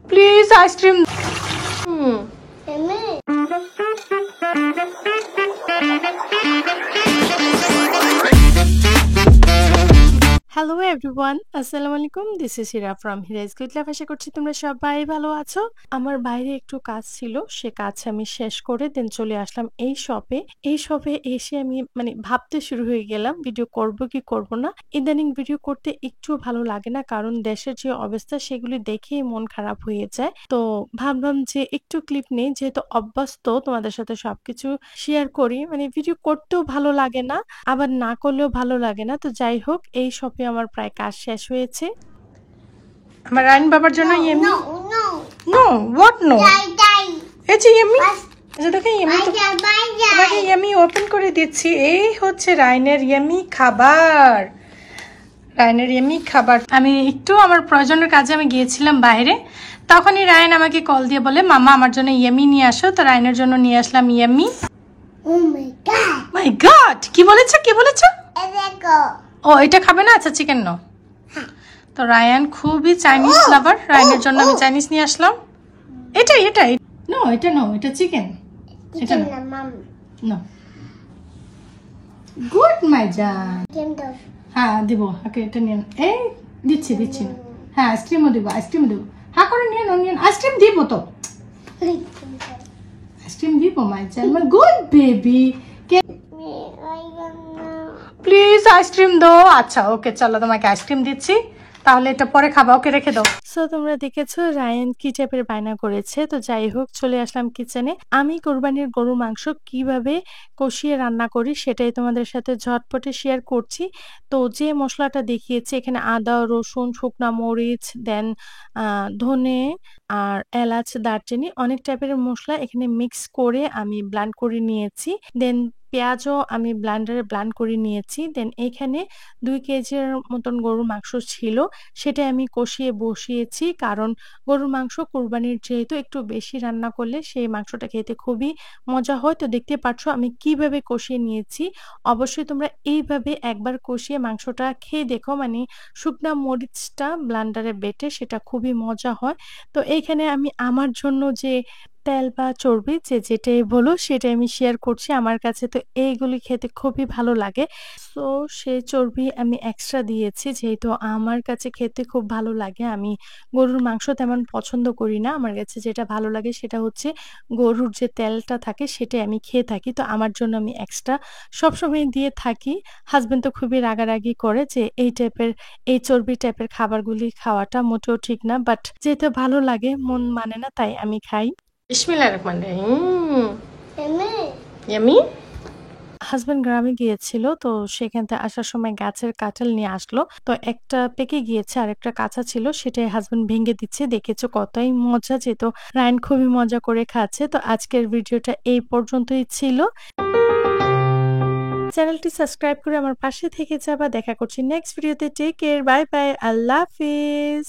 Please ice cream. Hello everyone, আসসালামু আলাইকুম। This is Hira from Hira's good life. আশা করছি তোমরা সবাই ভালো আছো। আমার বাইরে একটু কাজ ছিল, সে কাজ আমি শেষ করে দেন চলে আসলাম এই শপে। এই শপে এসে আমি ভাবতে শুরু হয়ে গেলাম ভিডিও করব কি করব না। ইদানিং ভিডিও করতে একটু ভালো লাগে না, কারণ দেশের যে অবস্থা সেগুলি দেখেই মন খারাপ হয়ে যায়। তো ভাবলাম যে একটু ক্লিপ নেই, যেহেতু অভ্যস্ত তোমাদের সাথে সবকিছু শেয়ার করি, ভিডিও করতেও ভালো লাগে না, আবার না করলেও ভালো লাগে না। তো যাই হোক, এই শপে আমার প্রায় কাজ শেষ হয়েছে। আমার রায়ন বাবার জন্য ইয়েমি। নো হোয়াট নো, এই যে ইয়েমি, আচ্ছা দেখো ইয়েমি, তোমাকে ইয়েমি ওপেন করে দিচ্ছি। এই হচ্ছে রায়নের ইয়েমি খাবার। রায়নের ইয়েমি খাবার। আমি একটু আমার প্রয়োজনের কাজে আমি গিয়েছিলাম বাইরে, তখনই রায়ন আমাকে কল দিয়ে বলে মামা আমার জন্য ইয়েমি নিয়ে আসো। তো রায়নের জন্য নিয়ে আসলাম ইয়েমি। মাই গড, কি বলেছো কি বলেছো? ও এটা খাবে না, আচ্ছা চিকেন নো। তো রায়ান খুবই চাইনিজ লাভার, রায়ানের জন্য আমি চাইনিজ নিয়ে আসলাম। এটাই এটাই নো, এটা নো, এটা চিকেন, এটা নো। গুড মাই জান, হ্যাঁ দিব। ওকে এটা নিয়ে এই দিচ্ছি দিচ্ছি না। হ্যাঁ আইসক্রিমও দিব, আইসক্রিম দিব। হ্যাঁ করে নিয়ে নিয়ে আইসক্রিম দিব, তো আইসক্রিম দিব মাই জান, মাই গুড বেবি। প্লিজ আইসক্রিম দাও। আচ্ছা ওকে চলো, তোমাকে আইসক্রিম দিচ্ছি, তাহলে এটা পরে খাবা। ওকে রেখে দাও। সো তোমরা দেখেছো রায়ান কি টাইপের বায়না করেছে। তো যাই হোক, চলে আসলাম কিচেনে। আমি কোরবানির গরু মাংস কিভাবে কষিয়ে রান্না করি সেটাই তোমাদের সাথে ঝটপটে শেয়ার করছি। তো যে মশলাটা দেখিয়েছি এখানে আদা, রসুন, শুকনা মরিচ, দেন ধনে আর এলাচ, দারচিনি, অনেক টাইপের মশলা এখানে মিক্স করে আমি ব্লেন্ড করে নিয়েছি। দেন পেঁয়াজও আমি ব্লেন্ডারে ব্লেন্ড করে নিয়েছি। দেন এখানে 2 কেজির মতন গরুর মাংস ছিল, সেটা আমি কষিয়ে বসিয়েছি, কারণ গরুর মাংস কোরবানির যেহেতু একটু বেশি রান্না করলে সেই মাংসটা খেতে খুবই মজা হয়। তো দেখতে পাচ্ছ আমি কিভাবে কষিয়ে নিয়েছি। অবশ্যই তোমরা এইভাবে একবার কষিয়ে মাংসটা খেয়ে দেখো, শুকনা মরিচটা ব্লেন্ডারে বেটে সেটা খুবই মজা হয়। তো এইখানে আমি আমার জন্য যে তেল বা চর্বি যে যেটাই বলো সেটাই আমি শেয়ার করছি। আমার কাছে তো এইগুলি খেতে খুবই ভালো লাগে। সো সেই চর্বি আমি এক্সট্রা দিয়েছি, যেহেতু আমার কাছে খেতে খুব ভালো লাগে। আমি গরুর মাংস তেমন পছন্দ করি না, আমার কাছে যেটা ভালো লাগে সেটা হচ্ছে গরুর যে তেলটা থাকে সেটাই আমি খেয়ে থাকি। তো আমার জন্য আমি এক্সট্রা সবসময় দিয়ে থাকি। হাজবেন্ড তো খুবই রাগারাগি করে যে এই টাইপের, এই চর্বি টাইপের খাবারগুলি খাওয়াটা মোটেও ঠিক না, বাট যেহেতু ভালো লাগে মন মানে না, তাই আমি খাই। বিসমিল্লাহির রহমানির রহিম। ইয়ামি। হাজবেন্ড গ্রামে গিয়েছিল, তো সেখান থেকে আসার সময় গাছের কাঁঠাল নিয়ে আসলো। তো একটা পেকে গিয়েছে আর একটা কাঁচা ছিল, সেটাই হাজবেন্ড ভেঙে দিচ্ছে। দেখেছো কতই মজা, যেহেতু রায়ন খুবই মজা করে খাচ্ছে। তো আজকের ভিডিওটা এই পর্যন্তই ছিল। চ্যানেলটি সাবস্ক্রাইব করে আমার পাশে থেকে যাবা। দেখা করছি নেক্সট ভিডিওতে। টেক কেয়ার, বাই বাই, আল্লাহ হাফিজ।